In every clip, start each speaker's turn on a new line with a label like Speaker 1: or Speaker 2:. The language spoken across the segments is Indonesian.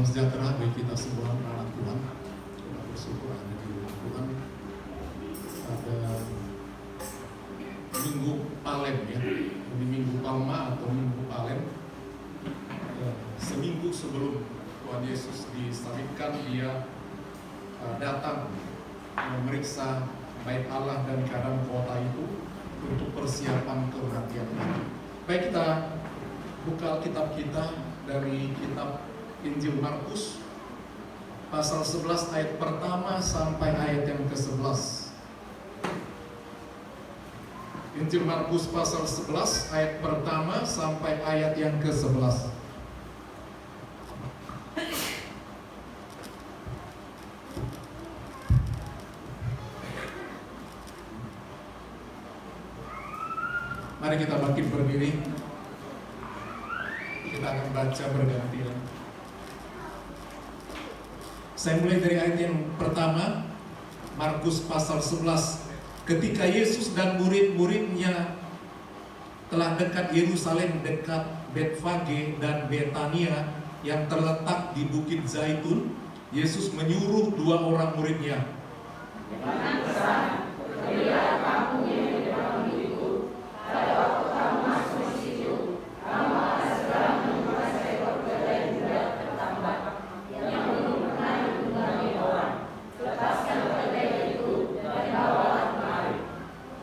Speaker 1: Salam sejahtera bagi kita semua anak Tuhan. Kita bersyukur ada di rumah Tuhan. Pada Minggu Palem ya, ini Minggu Palma atau Minggu Palem. Seminggu sebelum Tuhan Yesus disalibkan, Dia datang memeriksa bait Allah dan keadaan kota itu untuk persiapan kematiannya. Baik, kita buka kitab kita dari kitab Injil Markus pasal 11 ayat pertama sampai ayat yang ke-11. Injil Markus pasal 11 ayat pertama sampai ayat yang ke-11. Mari kita bangkit berdiri. Kita akan baca bergantian. Saya mulai dari ayat yang pertama, Markus pasal 11. Ketika Yesus dan murid-muridnya telah dekat Yerusalem, dekat Betfage dan Betania yang terletak di Bukit Zaitun, Yesus menyuruh dua orang muridnya,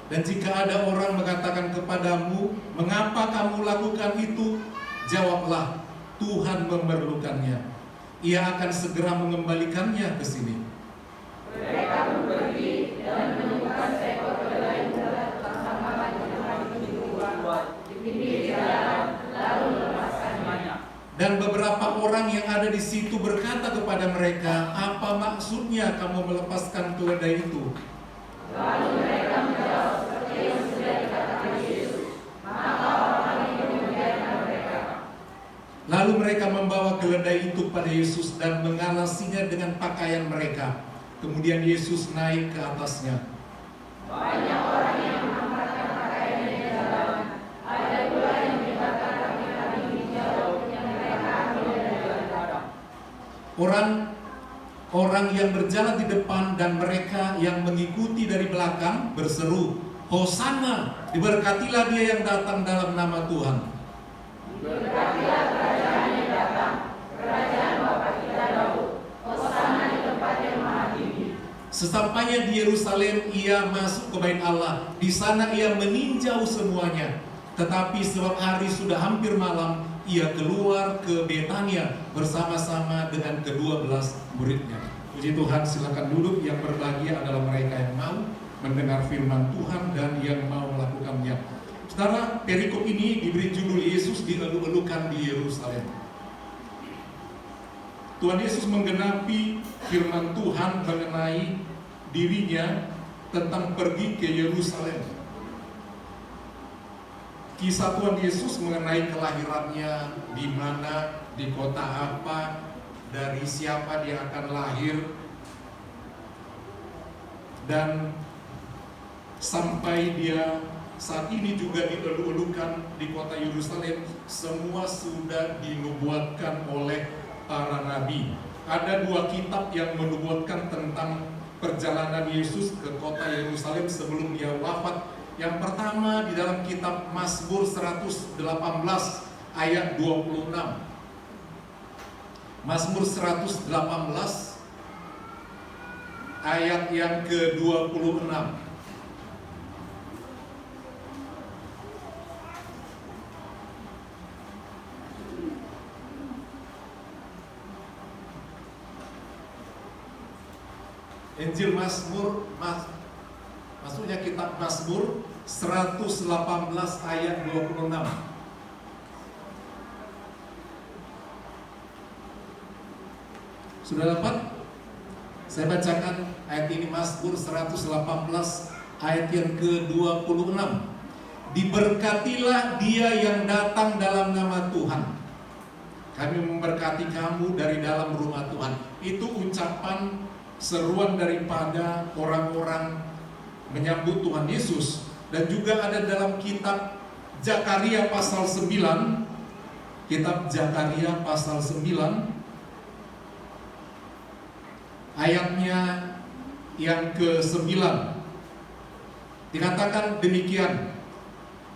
Speaker 1: dan jika ada orang mengatakan kepadamu, mengapa kamu lakukan itu? Jawablah, Tuhan memerlukannya. Ia akan segera mengembalikannya ke sini.
Speaker 2: Mereka pergi dan menemukan seekor keledai muda tertangkap di depan di pinggir jalan, lalu melepaskannya.
Speaker 1: Dan beberapa orang yang ada di situ berkata kepada mereka, apa maksudnya kamu melepaskan keledai itu?
Speaker 2: Lalu mereka menjawab seperti yang sudah dikatakan Yesus, maka orang itu membiarkan mereka.
Speaker 1: Lalu mereka membawa keledai itu pada Yesus dan mengalasinya dengan pakaian mereka. Kemudian Yesus naik ke atasnya.
Speaker 2: Banyak orang yang mengangkatkan pakaiannya di jalan. Ada pula yang menyebarkan kambing-kambing hijau yang mereka ambil dari ladang.
Speaker 1: Orang yang berjalan di depan dan mereka yang mengikuti dari belakang berseru, Hosana, diberkatilah dia yang datang dalam nama Tuhan.
Speaker 2: Berkatilah kerajaan yang datang, kerajaan Bapa kita Daud. Hosana di tempat yang maha tinggi.
Speaker 1: Sesampainya di Yerusalem, ia masuk ke bait Allah. Di sana ia meninjau semuanya. Tetapi sebab hari sudah hampir malam, ia keluar ke Betania bersama-sama dengan ke-12 muridnya. Puji Tuhan, silakan duduk. Yang berbahagia adalah mereka yang mau mendengar firman Tuhan dan yang mau melakukannya. Saudara, perikop ini diberi judul Yesus dielu-elukan di Yerusalem. Tuhan Yesus menggenapi firman Tuhan mengenai dirinya tentang pergi ke Yerusalem. Kisah Tuhan Yesus mengenai kelahirannya, di mana, di kota apa, dari siapa dia akan lahir, dan sampai dia saat ini juga dielu-elukan di kota Yerusalem, semua sudah dinubuatkan oleh para nabi. Ada dua kitab yang menubuatkan tentang perjalanan Yesus ke kota Yerusalem sebelum dia wafat. Yang pertama di dalam kitab Mazmur 118 ayat 26. Mazmur 118 ayat yang ke-26. Injil Mazmur, maksudnya kitab Mazmur 118 ayat 26. Sudah dapat? Saya bacakan ayat ini, Mazmur 118 ayat yang ke-26. Diberkatilah dia yang datang dalam nama Tuhan. Kami memberkati kamu dari dalam rumah Tuhan. Itu ucapan seruan daripada orang-orang menyambut Tuhan Yesus. Dan juga ada dalam kitab Zakaria pasal 9. Kitab Zakaria pasal 9 ayatnya yang ke-9. Dikatakan demikian,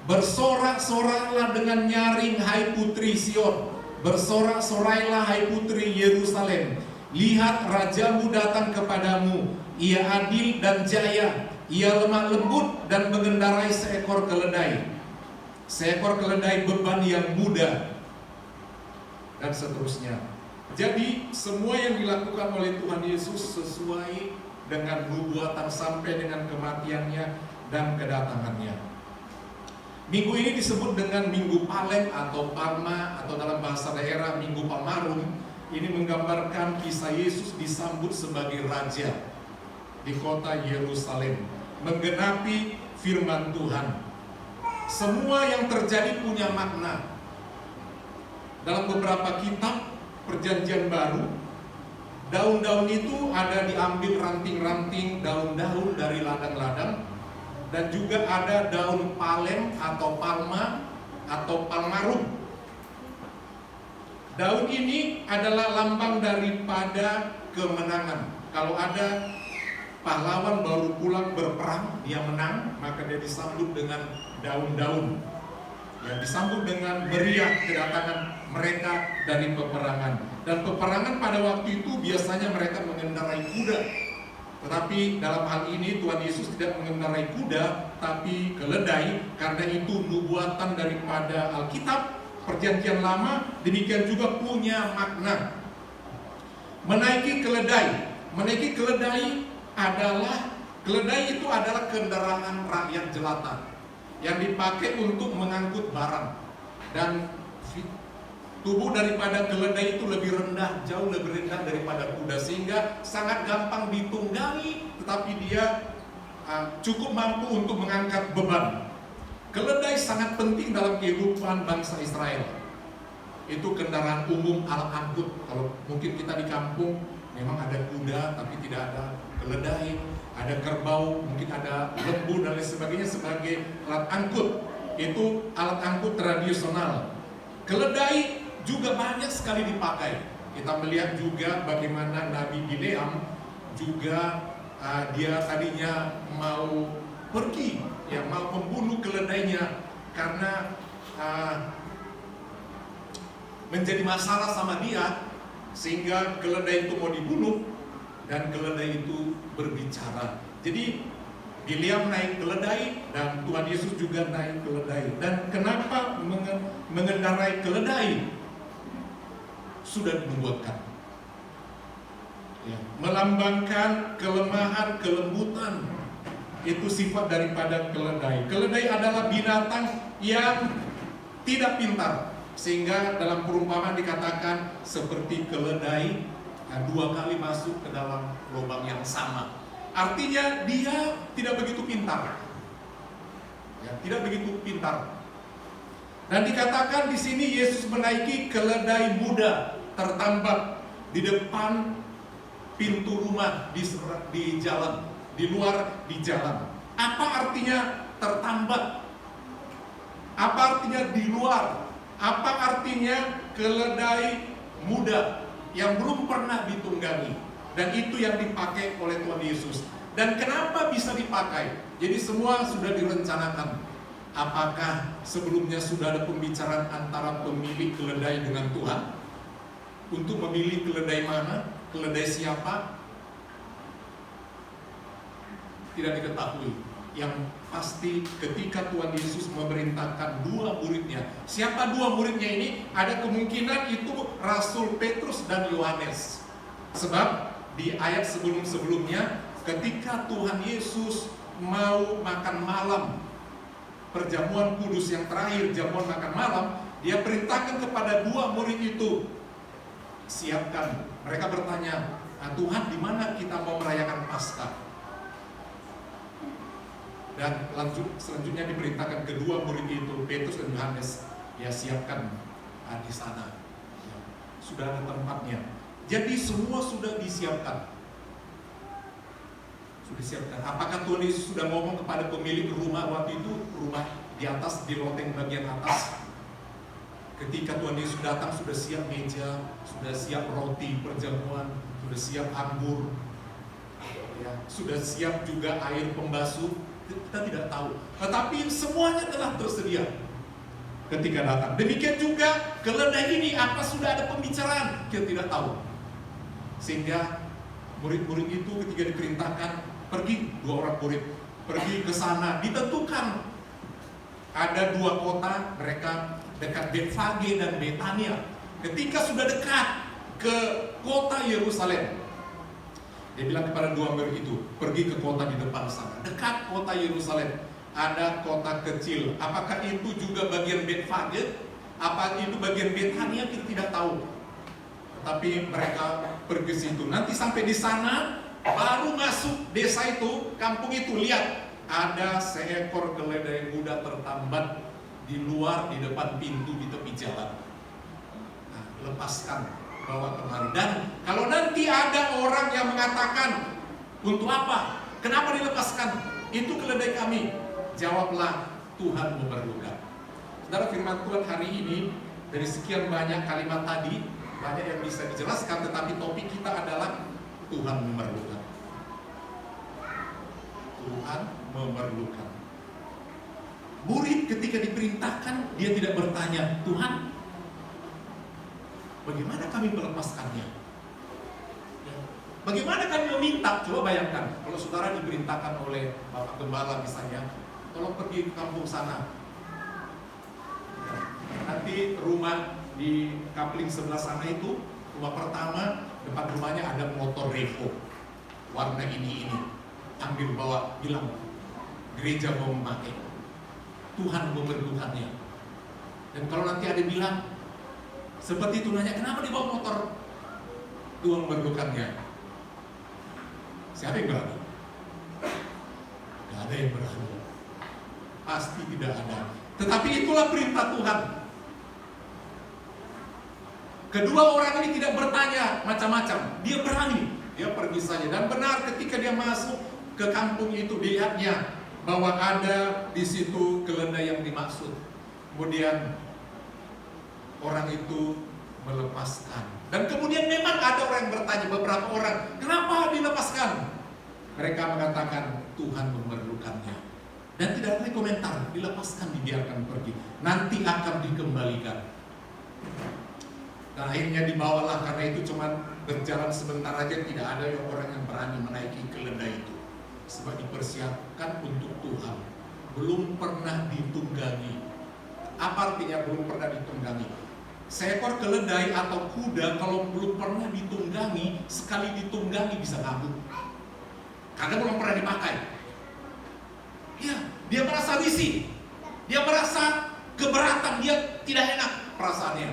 Speaker 1: bersorak-soraklah dengan nyaring hai putri Sion, bersorak-sorailah hai putri Yerusalem. Lihat rajamu datang kepadamu, ia adil dan jaya, ia lemah lembut dan mengendarai seekor keledai. Seekor keledai beban yang muda, dan seterusnya. Jadi semua yang dilakukan oleh Tuhan Yesus sesuai dengan nubuatan sampai dengan kematiannya dan kedatangannya. Minggu ini disebut dengan Minggu Palem atau Palma, atau dalam bahasa daerah Minggu Palmarum. Ini menggambarkan kisah Yesus disambut sebagai raja di kota Yerusalem, menggenapi firman Tuhan. Semua yang terjadi punya makna. Dalam beberapa kitab Perjanjian Baru, daun-daun itu ada diambil ranting-ranting daun-daun dari ladang-ladang, dan juga ada daun palem atau palma atau palmarum. Daun ini adalah lambang daripada kemenangan. Kalau ada pahlawan baru pulang berperang, dia menang, maka dia disambut dengan daun-daun. Ya, disambut dengan meriah kedatangan mereka dari peperangan. Dan peperangan pada waktu itu biasanya mereka mengendarai kuda. Tetapi dalam hal ini Tuhan Yesus tidak mengendarai kuda, tapi keledai, karena itu nubuatan daripada Alkitab Perjanjian Lama, demikian juga punya makna. Menaiki keledai. Menaiki keledai keledai itu adalah kendaraan rakyat jelata yang dipakai untuk mengangkut barang. Dan tubuh daripada keledai itu lebih rendah, jauh lebih rendah daripada kuda, sehingga sangat gampang ditunggangi, tetapi dia cukup mampu untuk mengangkat beban. Keledai sangat penting dalam kehidupan bangsa Israel. Itu kendaraan umum, alat angkut. Kalau mungkin kita di kampung memang ada kuda, tapi tidak ada keledai. Ada kerbau, mungkin ada lembu dan lain sebagainya sebagai alat angkut. Itu alat angkut tradisional. Keledai juga banyak sekali dipakai. Kita melihat juga bagaimana Nabi Bileam juga dia tadinya mau pergi, ya, mau membunuh keledainya karena menjadi masalah sama dia, sehingga keledai itu mau dibunuh dan keledai itu berbicara. Jadi Bileam naik keledai dan Tuhan Yesus juga naik keledai. Dan kenapa mengendarai keledai? Sudah dinubuatkan, ya, melambangkan kelemahan, kelembutan. Itu sifat daripada keledai. Keledai adalah binatang yang tidak pintar, sehingga dalam perumpamaan dikatakan seperti keledai dua kali masuk ke dalam lubang yang sama. Artinya dia tidak begitu pintar, ya, tidak begitu pintar. Dan dikatakan di sini Yesus menaiki keledai muda tertambat di depan pintu rumah di jalan, di luar di jalan. Apa artinya tertambat? Apa artinya di luar? Apa artinya keledai muda yang belum pernah ditunggangi? Dan itu yang dipakai oleh Tuhan Yesus. Dan kenapa bisa dipakai? Jadi semua sudah direncanakan. Apakah sebelumnya sudah ada pembicaraan antara pemilik keledai dengan Tuhan? Untuk memilih keledai mana, keledai siapa, tidak diketahui. Yang pasti ketika Tuhan Yesus memerintahkan dua muridnya. Siapa dua muridnya ini? Ada kemungkinan itu Rasul Petrus dan Yohanes. Sebab di ayat sebelum-sebelumnya, ketika Tuhan Yesus mau makan malam, perjamuan kudus yang terakhir, jamuan makan malam, dia perintahkan kepada dua murid itu, siapkan. Mereka bertanya, Tuhan, di mana kita mau merayakan Paskah? Dan selanjutnya diperintahkan kedua murid itu, Petrus dan Yohanes, ya siapkan di sana. Ya, sudah ada tempatnya. Jadi semua sudah disiapkan. Sudah disiapkan. Apakah Tuhan Yesus sudah ngomong kepada pemilik rumah waktu itu, rumah di atas, di loteng bagian atas? Ketika Tuhan Yesus datang, sudah siap meja, sudah siap roti perjamuan, sudah siap anggur, Ya, sudah siap juga air pembasuh, kita tidak tahu. Tetapi semuanya telah tersedia ketika datang. Demikian juga keledai ini, apa sudah ada pembicaraan? Kita tidak tahu. Sehingga murid-murid itu ketika diperintahkan pergi, 2 orang murid pergi ke sana, ditentukan ada 2 kota, mereka dekat Betfage dan Betania. Ketika sudah dekat ke kota Yerusalem, dia bilang kepada 2 murid itu, pergi ke kota di depan sana. Dekat kota Yerusalem ada kota kecil. Apakah itu juga bagian Betfage? Apa itu bagian Betania? Kita tidak tahu. Tetapi mereka pergi situ. Nanti sampai di sana, baru masuk desa itu, kampung itu, lihat ada seekor keledai muda tertambat di luar, di depan pintu, di tepi jalan. Nah, lepaskan, bawa kemari. Dan kalau nanti ada orang yang mengatakan, untuk apa? Kenapa dilepaskan? Itu keledai kami. Jawablah, Tuhan memerlukan. Saudara, firman Tuhan hari ini, dari sekian banyak kalimat tadi, banyak yang bisa dijelaskan, tetapi topik kita adalah Tuhan memerlukan. Tuhan memerlukan. Murid ketika diperintahkan, dia tidak bertanya, Tuhan, bagaimana kami melepaskannya? Bagaimana kami meminta? Coba bayangkan, kalau saudara diperintahkan oleh Bapak Gembala misalnya, tolong pergi ke kampung sana. Nanti rumah di Kapling sebelah sana itu, rumah pertama, depan rumahnya ada motor Revo warna ini. Ambil bawa, bilang gereja mau memakai, Tuhan memerlukannya. Dan kalau nanti ada bilang seperti itu, nanya kenapa dibawa motor, Tuhan memerlukannya, siapa yang berani? Gak ada yang berani, pasti tidak ada. Tetapi itulah perintah Tuhan. Kedua orang ini tidak bertanya macam-macam, dia berani, dia pergi saja. Dan benar, ketika dia masuk ke kampung itu, dilihatnya bahwa ada di situ keledai yang dimaksud. Kemudian orang itu melepaskan. Dan kemudian memang ada orang yang bertanya, beberapa orang, kenapa dilepaskan? Mereka mengatakan Tuhan memerlukannya. Dan tidak ada komentar, dilepaskan, dibiarkan pergi. Nanti akan dikembalikan. Dan akhirnya dibawalah, karena itu cuma berjalan sebentar aja, tidak ada orang yang berani menaiki keledai itu. Sebab dipersiapkan untuk Tuhan, belum pernah ditunggangi. Apa artinya belum pernah ditunggangi? Seekor keledai atau kuda kalau belum pernah ditunggangi, sekali ditunggangi bisa ngamuk, karena belum pernah dipakai. Ya, dia merasa risih, dia merasa keberatan, dia tidak enak perasaannya.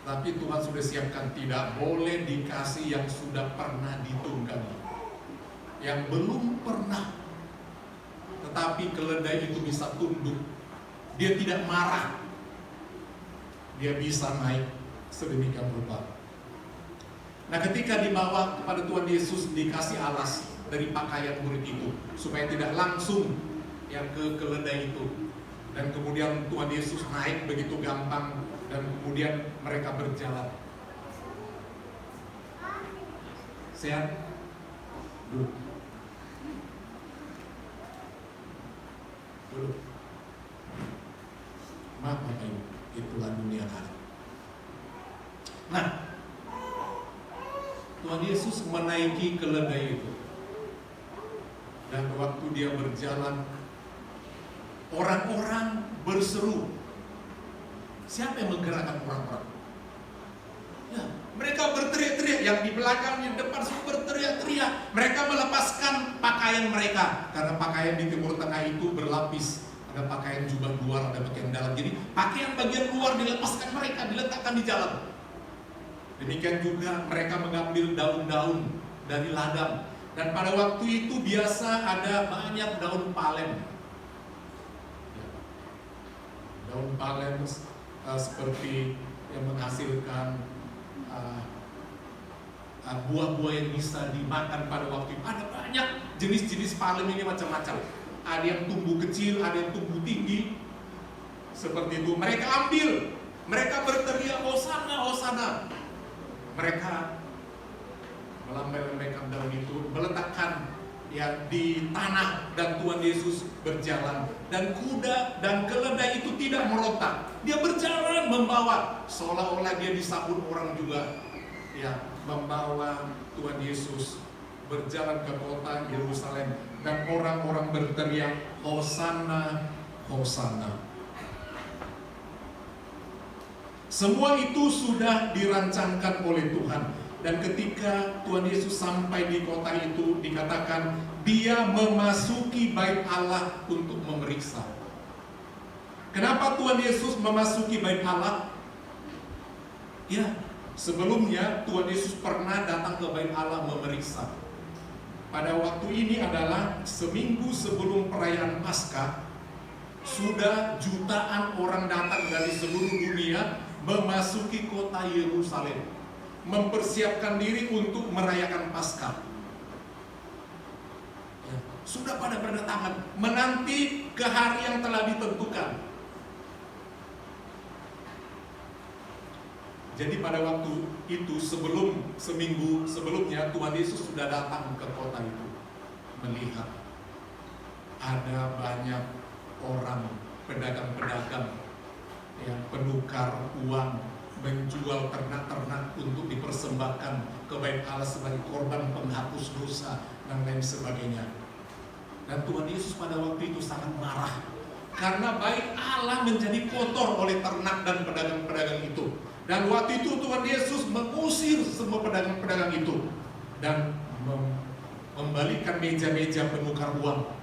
Speaker 1: Tapi Tuhan sudah siapkan, tidak boleh dikasih yang sudah pernah ditunggangi. Yang belum pernah. Tetapi keledai itu bisa tunduk. Dia tidak marah. Dia bisa naik sedemikian rupa. Nah, ketika dibawa kepada Tuhan Yesus, dikasih alas dari pakaian murid itu, supaya tidak langsung yang ke keledai itu. Dan kemudian Tuhan Yesus naik begitu gampang, dan kemudian mereka berjalan. Sehat? Duduk. Dulu. Maaf Bapak Ibu, itulah dunia hari. Nah, Tuhan Yesus menaiki keledai itu. Dan waktu dia berjalan, orang-orang berseru. Siapa yang menggerakkan orang-orang? Ya, mereka berteriak-teriak, yang di belakang, yang depan semua berteriak-teriak. Mereka melepaskan pakaian mereka, karena pakaian di Timur Tengah itu berlapis. Ada pakaian jubah luar, ada pakaian dalam. Jadi pakaian bagian luar dilepaskan mereka, diletakkan di jalan. Demikian juga mereka mengambil daun-daun dari ladang. Dan pada waktu itu biasa ada banyak daun palen. Daun palen seperti yang menghasilkan buah-buah yang bisa dimakan pada waktu itu. Ada banyak jenis-jenis palen ini macam-macam. Ada yang tumbuh kecil, ada yang tumbuh tinggi. Seperti itu. Mereka ambil, mereka berteriak Hosana, Hosana. Mereka melambai-lambaikan daun itu, meletakkan ya di tanah, dan Tuhan Yesus berjalan, dan kuda dan keledai itu tidak merontak. Dia berjalan membawa, seolah-olah dia disambut orang juga, ya, membawa Tuhan Yesus berjalan ke kota Yerusalem, dan orang-orang berteriak, Hosana, Hosana. Semua itu sudah dirancangkan oleh Tuhan. Dan ketika Tuhan Yesus sampai di kota itu, dikatakan dia memasuki bait Allah untuk memeriksa. Kenapa Tuhan Yesus memasuki bait Allah? Ya, sebelumnya Tuhan Yesus pernah datang ke bait Allah memeriksa. Pada waktu ini adalah seminggu sebelum perayaan Paskah. Sudah jutaan orang datang dari seluruh dunia memasuki kota Yerusalem, mempersiapkan diri untuk merayakan Paskah. Ya, sudah pada berdatangan, menanti ke hari yang telah ditentukan. Jadi pada waktu itu, seminggu sebelumnya, Tuhan Yesus sudah datang ke kota itu, melihat ada banyak orang pedagang-pedagang yang penukar uang, menjual ternak-ternak untuk dipersembahkan ke bait Allah sebagai korban penghapus dosa dan lain sebagainya. Dan Tuhan Yesus pada waktu itu sangat marah karena bait Allah menjadi kotor oleh ternak dan pedagang-pedagang itu. Dan waktu itu Tuhan Yesus mengusir semua pedagang-pedagang itu dan membalikkan meja-meja penukar uang.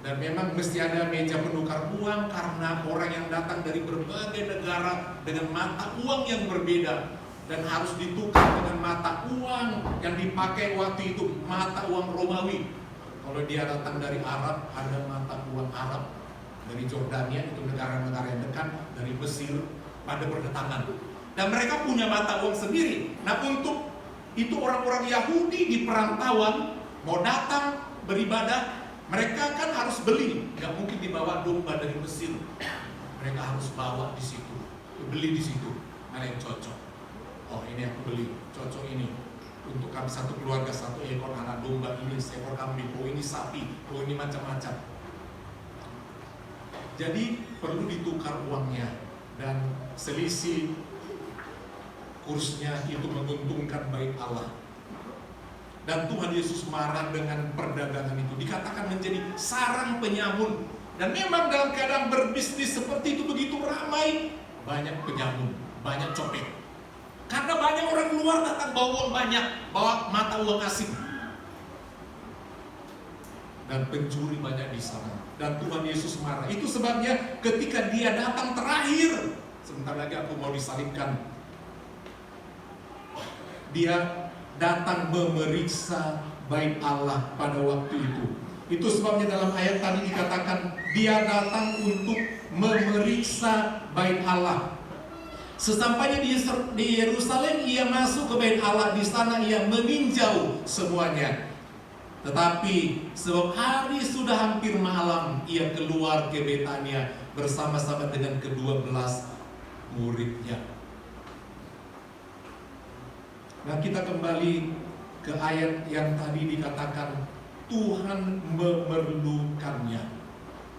Speaker 1: Dan memang mesti ada meja penukar uang karena orang yang datang dari berbagai negara dengan mata uang yang berbeda, dan harus ditukar dengan mata uang yang dipakai waktu itu, mata uang Romawi. Kalau dia datang dari Arab, ada mata uang Arab. Dari Jordania, itu negara-negara yang dekat, dari Mesir, pada berdatangan. Dan mereka punya mata uang sendiri. Nah, untuk itu orang-orang Yahudi di perantauan mau datang beribadah, mereka kan harus beli, nggak mungkin dibawa domba dari Mesir. Mereka harus bawa di situ, beli di situ. Mana yang cocok? Oh, ini aku beli, cocok ini. Untuk kami satu keluarga, satu ekor anak domba, ini seekor kambing, oh ini sapi, oh ini macam-macam. Jadi perlu ditukar uangnya, dan selisih kursnya itu menguntungkan bait Allah. Dan Tuhan Yesus marah dengan perdagangan itu, dikatakan menjadi sarang penyamun. Dan memang dalam keadaan berbisnis seperti itu begitu ramai, banyak penyamun, banyak copet. Karena banyak orang luar datang bawa uang banyak, bawa mata uang asing. Dan pencuri banyak di sana. Dan Tuhan Yesus marah. Itu sebabnya ketika dia datang terakhir, sebentar lagi aku mau disalibkan, dia datang memeriksa bait Allah pada waktu itu. Itu sebabnya dalam ayat tadi dikatakan dia datang untuk memeriksa bait Allah. Sesampainya di Yerusalem, ia masuk ke bait Allah. Di sana ia meninjau semuanya. Tetapi sebab hari sudah hampir malam, ia keluar ke Betania bersama-sama dengan ke-12 muridnya. Nah, kita kembali ke ayat yang tadi dikatakan Tuhan memerlukannya.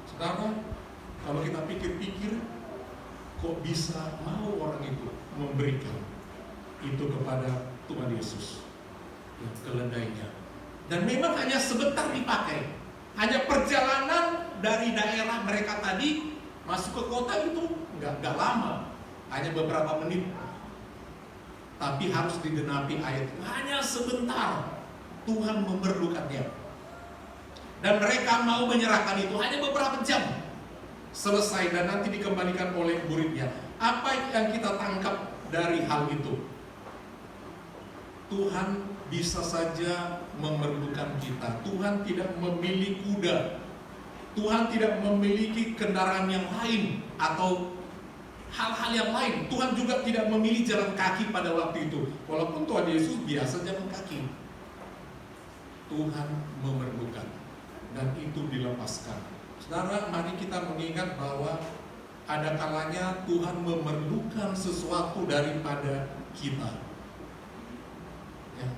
Speaker 1: Saudara, kalau kita pikir-pikir, kok bisa mau orang itu memberikan itu kepada Tuhan Yesus, ya, keledainya. Dan memang hanya sebentar dipakai, hanya perjalanan dari daerah mereka tadi masuk ke kota itu nggak lama, hanya beberapa menit. Tapi harus digenapi ayat, hanya sebentar Tuhan memerlukannya. Dan mereka mau menyerahkan itu hanya beberapa jam, selesai dan nanti dikembalikan oleh muridnya. Apa yang kita tangkap dari hal itu? Tuhan bisa saja memerlukan kita. Tuhan tidak memilih kuda, Tuhan tidak memiliki kendaraan yang lain atau hal-hal yang lain. Tuhan juga tidak memilih jalan kaki pada waktu itu. Walaupun Tuhan Yesus biasa jalan kaki, Tuhan memerlukan, dan itu dilepaskan. Saudara, mari kita mengingat bahwa ada kalanya Tuhan memerlukan sesuatu daripada kita. Ya,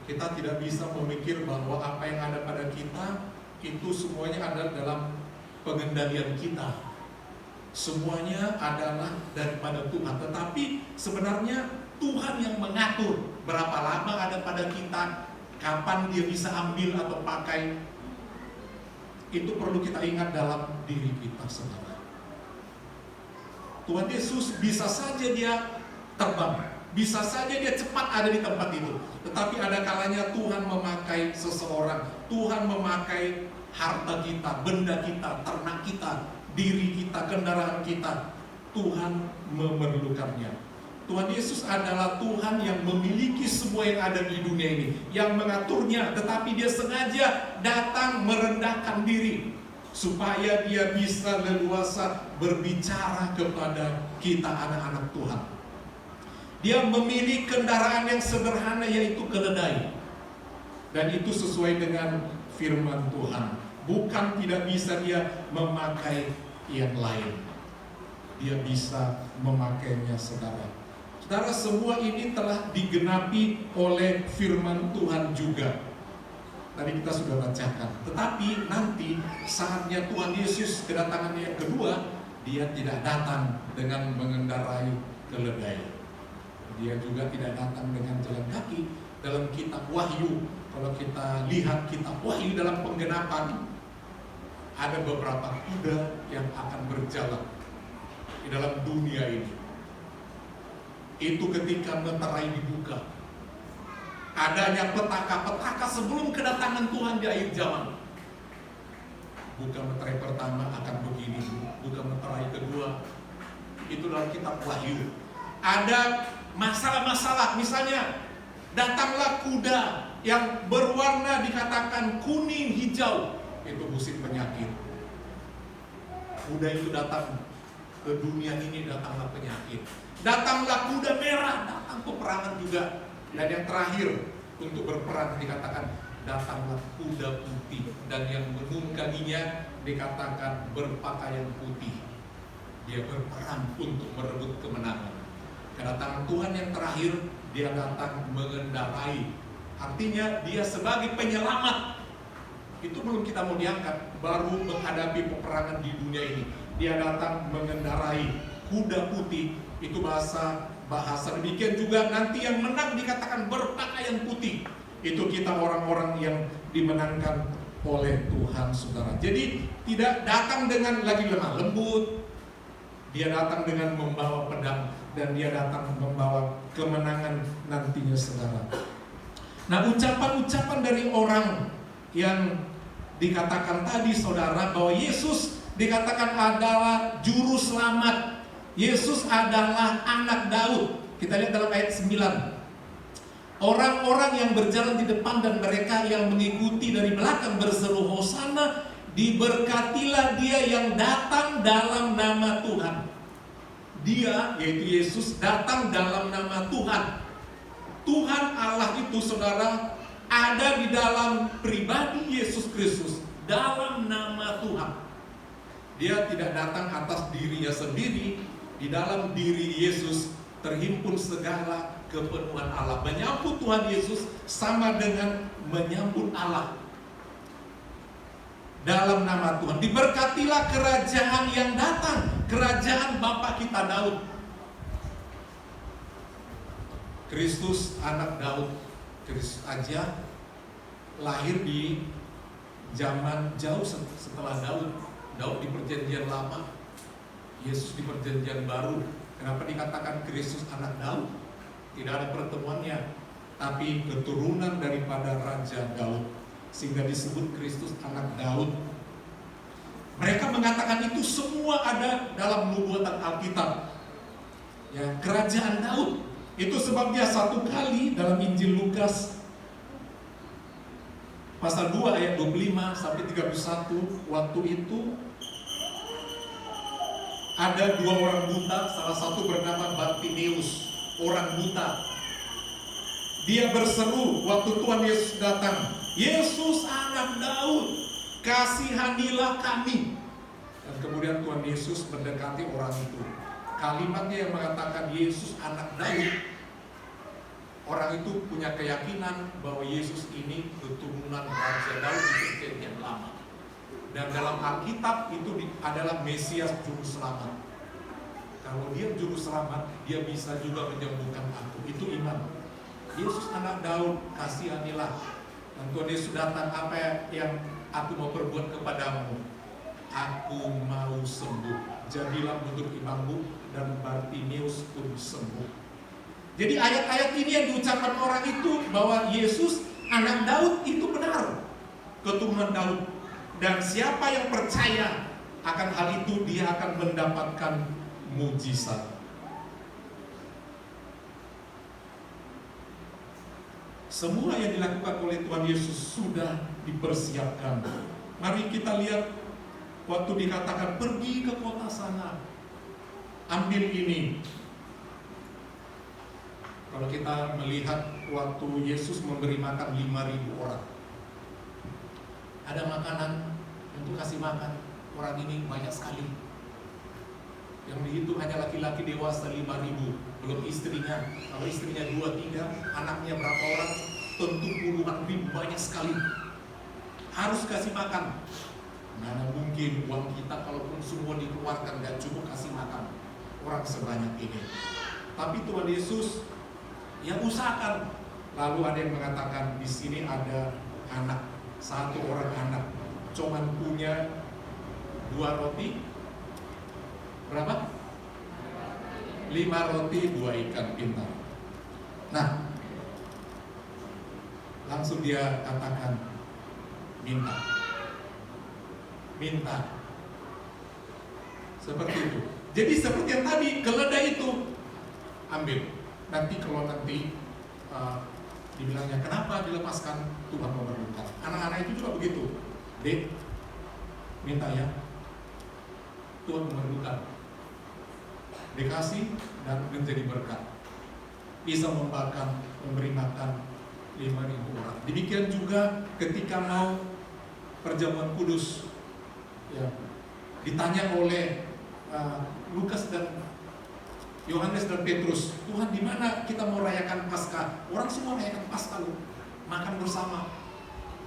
Speaker 1: Kita tidak bisa memikir bahwa apa yang ada pada kita itu semuanya ada dalam pengendalian kita. Semuanya adalah daripada Tuhan. Tetapi sebenarnya Tuhan yang mengatur berapa lama ada pada kita, kapan dia bisa ambil atau pakai. Itu perlu kita ingat dalam diri kita, saudara. Tuhan Yesus bisa saja dia terbang, bisa saja dia cepat ada di tempat itu. Tetapi ada kalanya Tuhan memakai seseorang, Tuhan memakai harta kita, benda kita, ternak kita, diri kita, kendaraan kita. Tuhan memerlukannya. Tuhan Yesus adalah Tuhan yang memiliki semua yang ada di dunia ini, yang mengaturnya, tetapi dia sengaja datang merendahkan diri supaya dia bisa leluasa berbicara kepada kita anak-anak Tuhan. Dia memilih kendaraan yang sederhana, yaitu keledai, dan itu sesuai dengan firman Tuhan. Bukan tidak bisa dia memakai yang lain, dia bisa memakainya, saudara. Saudara, semua ini telah digenapi oleh firman Tuhan juga. Tadi kita sudah bacakan. Tetapi nanti saatnya Tuhan Yesus kedatangannya yang kedua, dia tidak datang dengan mengendarai keledai. Dia juga tidak datang dengan jalan kaki. Dalam kitab Wahyu, kalau kita lihat kitab Wahyu dalam penggenapan, ada beberapa kuda yang akan berjalan di dalam dunia ini. Itu ketika meterai dibuka, adanya petaka-petaka sebelum kedatangan Tuhan di akhir zaman. Buka meterai pertama akan begini, buka meterai kedua. Itu dalam kitab Wahyu. Ada masalah-masalah, misalnya datanglah kuda yang berwarna dikatakan kuning hijau, itu musim penyakit. Kuda itu datang ke dunia ini, datanglah penyakit. Datanglah kuda merah, datang peperangan juga. Dan yang terakhir untuk berperang dikatakan datanglah kuda putih, dan yang menungganginya dikatakan berpakaian putih. Dia berperang untuk merebut kemenangan. Kedatangan Tuhan yang terakhir, dia datang mengendarai. Artinya dia sebagai penyelamat. Itu belum kita mau diangkat, baru menghadapi peperangan di dunia ini. Dia datang mengendarai kuda putih. Itu bahasa demikian juga nanti yang menang dikatakan berpakaian putih. Itu kita orang-orang yang dimenangkan oleh Tuhan, saudara. Jadi tidak datang dengan lagi lemah lembut. Dia datang dengan membawa pedang, dan dia datang membawa kemenangan nantinya, saudara. Nah, ucapan-ucapan dari orang yang dikatakan tadi, saudara, bahwa Yesus dikatakan adalah juru selamat, Yesus adalah anak Daud. Kita lihat dalam ayat 9. Orang-orang yang berjalan di depan dan mereka yang mengikuti dari belakang berseru Hosana, diberkatilah dia yang datang dalam nama Tuhan. Dia, yaitu Yesus, datang dalam nama Tuhan. Tuhan Allah itu, saudara, ada di dalam pribadi Yesus Kristus, dalam nama Tuhan. Dia tidak datang atas dirinya sendiri. Di dalam diri Yesus terhimpun segala kepenuhan Allah. Menyambut Tuhan Yesus sama dengan menyambut Allah dalam nama Tuhan. Diberkatilah kerajaan yang datang, kerajaan Bapa kita Daud. Kristus anak Daud. Kristus aja lahir di zaman jauh setelah Daud. Daud di perjanjian lama, Yesus di perjanjian baru. Kenapa dikatakan Kristus anak Daud? Tidak ada pertemuannya, tapi keturunan daripada Raja Daud, sehingga disebut Kristus anak Daud. Mereka mengatakan itu semua ada dalam nubuatan Alkitab. Ya, kerajaan Daud. Itu sebabnya satu kali dalam Injil Lukas pasal 2 ayat 25 sampai 31, waktu itu ada dua orang buta, salah satu bernama Bartimeus, orang buta. Dia berseru waktu Tuhan Yesus datang, Yesus anak Daud, kasihanilah kami. Dan kemudian Tuhan Yesus mendekati orang itu. Kalimatnya yang mengatakan Yesus anak Daud, Orang itu punya keyakinan bahwa Yesus ini keturunan Raja Daud di Perjanjian Lama. Dan dalam Alkitab itu adalah Mesias juru selamat. Kalau dia juru selamat, dia bisa juga menyembuhkan aku. Itu iman. Yesus anak Daud, kasihanilah. Dan Tuhan Yesus datang, apa yang aku mau perbuat kepadamu? Aku mau sembuh. Jadilah menurut imanmu, dan Bartimeus pun sembuh. Jadi ayat-ayat ini yang diucapkan orang itu bahwa Yesus anak Daud itu benar, keturunan Daud. Dan siapa yang percaya akan hal itu, dia akan mendapatkan mujizat. Semua yang dilakukan oleh Tuhan Yesus sudah dipersiapkan. Mari kita lihat waktu dikatakan pergi ke kota sana, ambil ini. Kalau kita melihat waktu Yesus memberi makan 5.000 orang, ada makanan untuk kasih makan orang ini banyak sekali. Yang dihitung hanya laki-laki dewasa 5.000, belum istrinya. Kalau istrinya 2-3, anaknya berapa orang? Tentu puluhan ribu, banyak sekali. Harus kasih makan. Mana mungkin uang kita kalaupun semua dikeluarkan gak cukup kasih makan orang sebanyak ini. Tapi Tuhan Yesus yang usahakan. Lalu ada yang mengatakan di sini ada anak, satu orang anak cuman punya 2 roti, berapa? 5 roti 2 ikan, pintar. Nah, langsung dia katakan minta seperti itu. Jadi seperti yang tadi, keledai itu ambil. Nanti kalau dibilangnya kenapa dilepaskan, Tuhan memerlukan. Anak-anak itu juga begitu. Dek, minta ya, Tuhan memerlukan. Dikasih dan menjadi berkat. Bisa memberikan 5.000 orang. Demikian juga ketika mau perjamuan kudus, ya, ditanya oleh Lukas dan Yohanes dan Petrus, Tuhan di mana kita mau rayakan Paskah? Orang semua rayakan Paskah loh, makan bersama.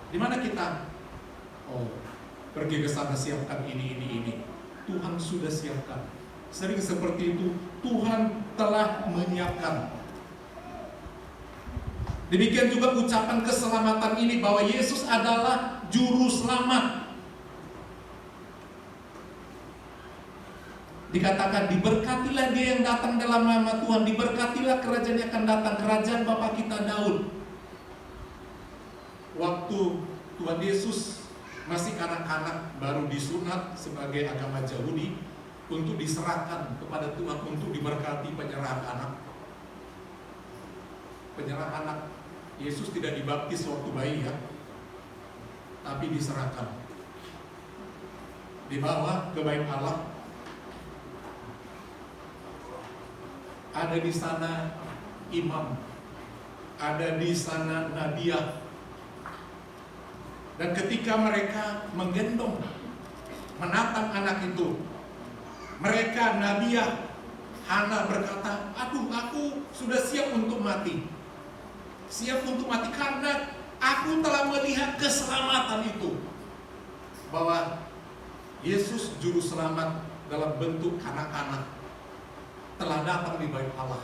Speaker 1: Di mana kita? Oh, pergi ke sana siapkan ini. Tuhan sudah siapkan. Sering seperti itu, Tuhan telah menyiapkan. Demikian juga ucapan keselamatan ini bahwa Yesus adalah juru selamat. Dikatakan diberkatilah dia yang datang dalam nama Tuhan, diberkatilah kerajaan yang akan datang, kerajaan Bapa kita Daud. Waktu Tuhan Yesus masih kanak-kanak, baru disunat sebagai agama Yahudi untuk diserahkan kepada Tuhan untuk diberkati penyerahan anak. Penyerahan anak, Yesus tidak dibaptis waktu bayi ya, tapi diserahkan, dibawa ke bait Allah. Ada di sana imam, ada di sana Nabiah. Dan ketika mereka menggendong, menatang anak itu, mereka Nabiah, Hana berkata, aku sudah siap untuk mati. Siap untuk mati karena aku telah melihat keselamatan itu. Bahwa Yesus juru selamat dalam bentuk anak-anak telah datang di bait Allah.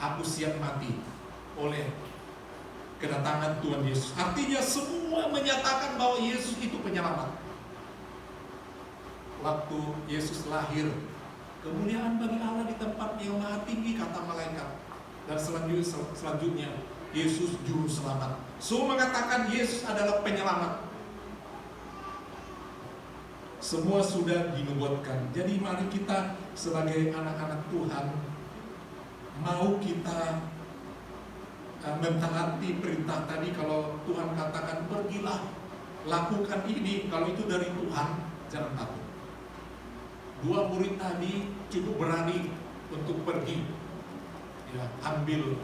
Speaker 1: Aku siap mati oleh kedatangan Tuhan Yesus. Artinya semua menyatakan bahwa Yesus itu penyelamat. Waktu Yesus lahir, kemuliaan bagi Allah di tempat yang maha tinggi, kata malaikat. Dan selanjutnya Yesus juru selamat. Semua mengatakan Yesus adalah penyelamat. Semua sudah dinubuatkan. Jadi mari kita sebagai anak-anak Tuhan, mau kita mentaati perintah tadi. Kalau Tuhan katakan pergilah, lakukan ini, kalau itu dari Tuhan, jangan takut. 2 murid tadi cukup berani untuk pergi, ya, ambil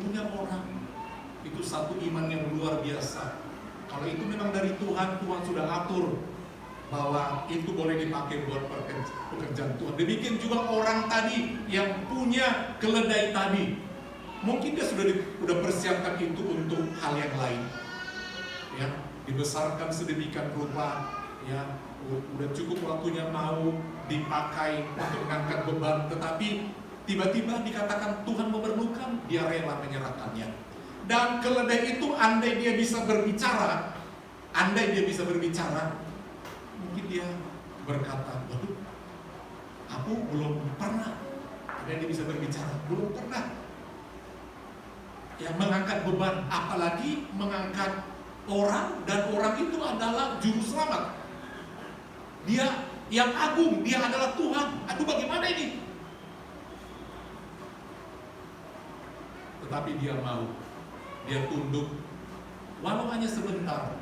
Speaker 1: punya orang. Itu satu iman yang luar biasa. Kalau itu memang dari Tuhan, Tuhan sudah atur bahwa itu boleh dipakai buat pekerjaan Tuhan. Demikian juga orang tadi yang punya keledai tadi. Mungkin dia sudah persiapkan itu untuk hal yang lain, ya, dibesarkan sedemikian rupa, ya, udah cukup waktunya mau dipakai untuk mengangkat beban, tetapi tiba-tiba dikatakan Tuhan memerlukan, dia rela menyerahkannya. Dan keledai itu andai dia bisa berbicara, mungkin dia berkata, waduh, aku belum pernah. Andai dia bisa berbicara, belum pernah ya mengangkat beban, apalagi mengangkat orang, dan orang itu adalah juru selamat. Dia yang agung, dia adalah Tuhan. Aduh, bagaimana ini? Tetapi dia mau, dia tunduk, walau hanya sebentar.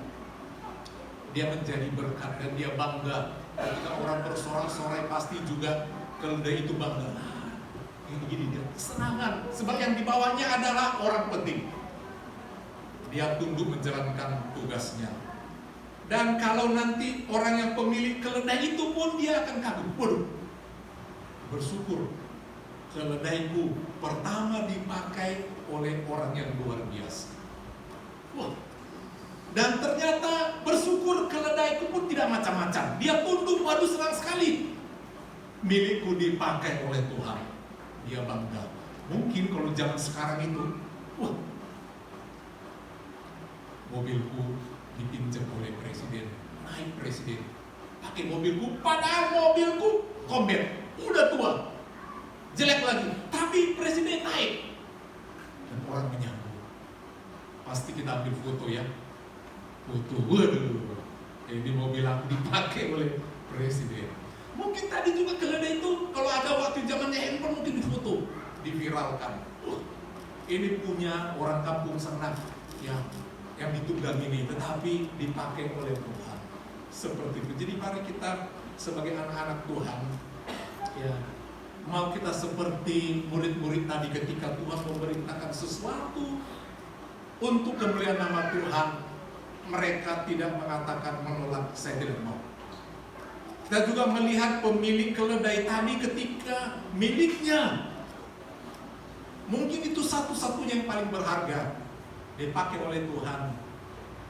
Speaker 1: Dia menjadi berkat dan dia bangga. Ketika orang bersorak-sorai, pasti juga keledai itu bangga. Gini dia kesenangan, sebab yang di bawahnya adalah orang penting. Dia tunduk menjalankan tugasnya. Dan kalau nanti orang yang pemilik keledai itu pun dia akan kagum. Waduh, bersyukur keledaiku pertama dipakai oleh orang yang luar biasa. Wah. Dan ternyata bersyukur keledaiku pun tidak macam-macam. Dia tunduk, waduh senang sekali. Milikku dipakai oleh Tuhan. Dia bangga. Mungkin kalau zaman sekarang itu, wah, mobilku dipinjam oleh presiden, naik presiden, pakai mobilku, padahal mobilku kombet, udah tua, jelek lagi, tapi presiden naik, dan orang menyambut. Pasti kita ambil foto ya, foto, waduh, ini mobil aku dipakai oleh presiden. Mungkin tadi juga keledai itu kalau ada waktu zamannya handphone mungkin difoto, diviralkan. Ini punya orang kampung sana yang ditunggang ini, tetapi dipakai oleh Tuhan. Seperti itu. Jadi mari kita sebagai anak-anak Tuhan, ya, mau kita seperti murid-murid tadi ketika Tuhan memerintahkan sesuatu untuk kemuliaan nama Tuhan, mereka tidak mengatakan menolak, saya tidak mau. Kita juga melihat pemilik keledai tadi ketika miliknya, mungkin itu satu-satunya yang paling berharga, dipakai oleh Tuhan,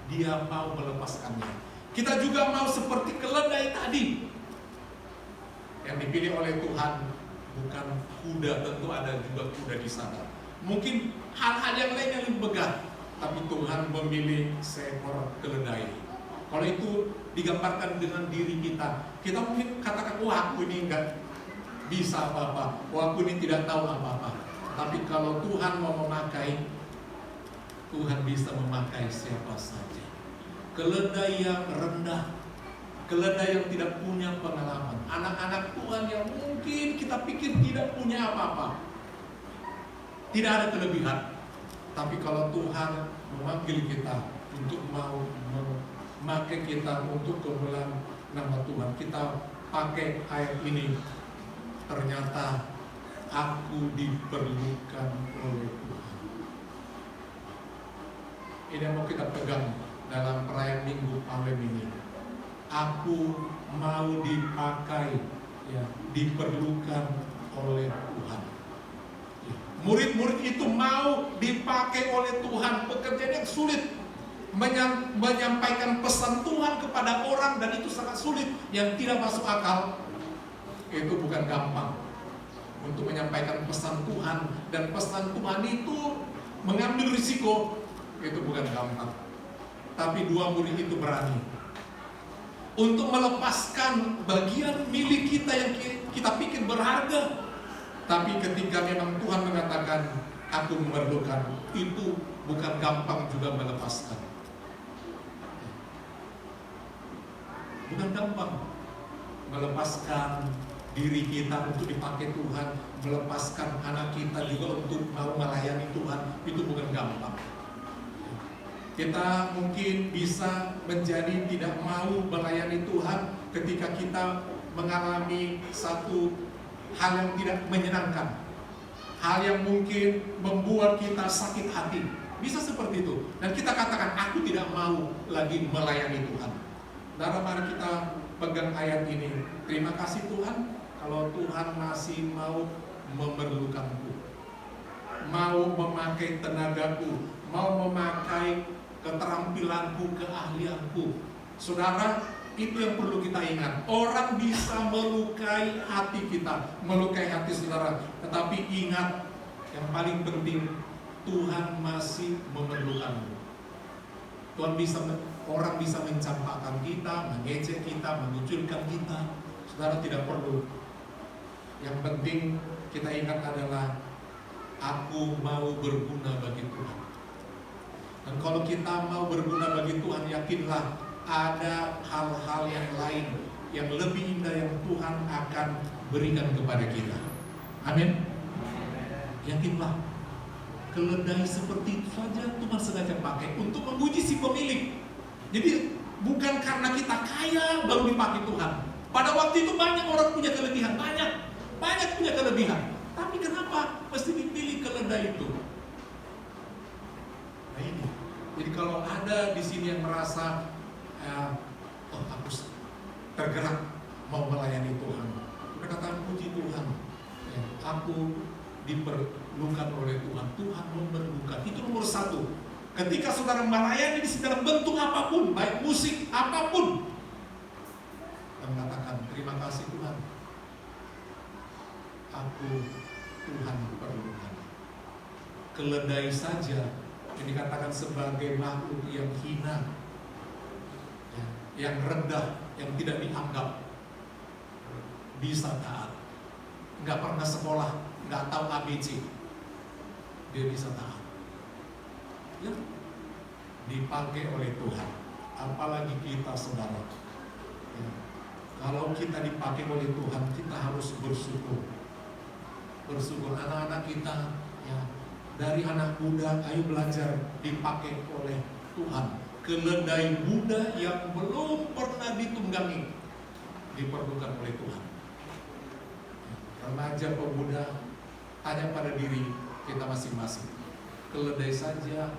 Speaker 1: dia mau melepaskannya. Kita juga mau seperti keledai tadi, yang dipilih oleh Tuhan, bukan kuda, tentu ada juga kuda di sana. Mungkin hal-hal yang lain yang lebih megah, tapi Tuhan memilih seekor keledai. Kalau itu digambarkan dengan diri kita, kita mungkin katakan, wah aku ini enggak bisa apa-apa, wah aku ini tidak tahu apa-apa. Tapi kalau Tuhan mau memakai, Tuhan bisa memakai siapa saja. Keledai yang rendah, keledai yang tidak punya pengalaman, anak-anak Tuhan yang mungkin kita pikir tidak punya apa-apa, tidak ada kelebihan. Tapi kalau Tuhan memanggil kita untuk mau memakai kita untuk kemuliaan nama Tuhan, kita pakai ayat ini, ternyata aku diperlukan oleh Tuhan. Ini yang mau kita pegang dalam perayaan Minggu Palem ini. Aku mau dipakai, ya, diperlukan oleh Tuhan. Murid-murid itu mau dipakai oleh Tuhan, pekerjaan yang sulit, menyampaikan pesan Tuhan kepada orang, dan itu sangat sulit, yang tidak masuk akal. Itu bukan gampang untuk menyampaikan pesan Tuhan, dan pesan Tuhan itu mengambil risiko, itu bukan gampang. Tapi dua murid itu berani untuk melepaskan bagian milik kita yang kita pikir berharga. Tapi ketika memang Tuhan mengatakan aku memerlukan, itu bukan gampang juga melepaskan. Bukan gampang melepaskan diri kita untuk dipakai Tuhan, melepaskan anak kita juga untuk mau melayani Tuhan, itu bukan gampang. Kita mungkin bisa menjadi tidak mau melayani Tuhan ketika kita mengalami satu hal yang tidak menyenangkan, hal yang mungkin membuat kita sakit hati. Bisa seperti itu. Dan kita katakan, aku tidak mau lagi melayani Tuhan. Nah, mari kita pegang ayat ini. Terima kasih Tuhan, kalau Tuhan masih mau memerlukanku. mau memakai tenagaku, mau memakai keterampilanku, keahlianku. Saudara, itu yang perlu kita ingat. Orang bisa melukai hati kita, melukai hati saudara. Tetapi ingat, yang paling penting, Tuhan masih memerlukanmu. Orang bisa mencampakkan kita, mengejek kita, mengucilkan kita. Saudara tidak perlu. Yang penting kita ingat adalah aku mau berguna bagi Tuhan. Dan kalau kita mau berguna bagi Tuhan, yakinlah ada hal-hal yang lain yang lebih indah yang Tuhan akan berikan kepada kita. Amin. Yakinlah. Keledai seperti itu saja Tuhan sengaja pakai untuk menguji si pemilik. Jadi bukan karena kita kaya baru dipakai Tuhan. Pada waktu itu banyak orang punya kelebihan, banyak punya kelebihan. Tapi kenapa mesti dipilih keledai itu? Nah ini. Jadi kalau ada di sini yang merasa aku tergerak mau melayani Tuhan, berkata puji Tuhan, aku diperlukan oleh Tuhan. Tuhan memerlukan. Itu nomor satu. Ketika saudara melayani di dalam bentuk apapun, baik musik apapun, kita mengatakan terima kasih Tuhan. Tuhan perlukan. Keledai saja yang dikatakan sebagai makhluk yang hina, yang rendah, yang tidak dianggap, bisa taat. Nggak pernah sekolah, nggak tahu ABC, dia bisa taat. Ya, dipakai oleh Tuhan. Apalagi kita saudara. Ya. Kalau kita dipakai oleh Tuhan, kita harus bersyukur. Bersyukur anak-anak kita, ya, dari anak muda, ayo belajar dipakai oleh Tuhan. Keledai muda yang belum pernah ditunggangi diperlukan oleh Tuhan. Remaja pemuda, tanya pada diri kita masing-masing. Keledai saja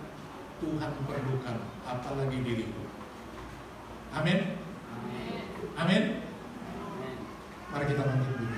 Speaker 1: Tuhan perlukan, apalagi diriku. Amin. Amin. Mari kita bangkit dulu.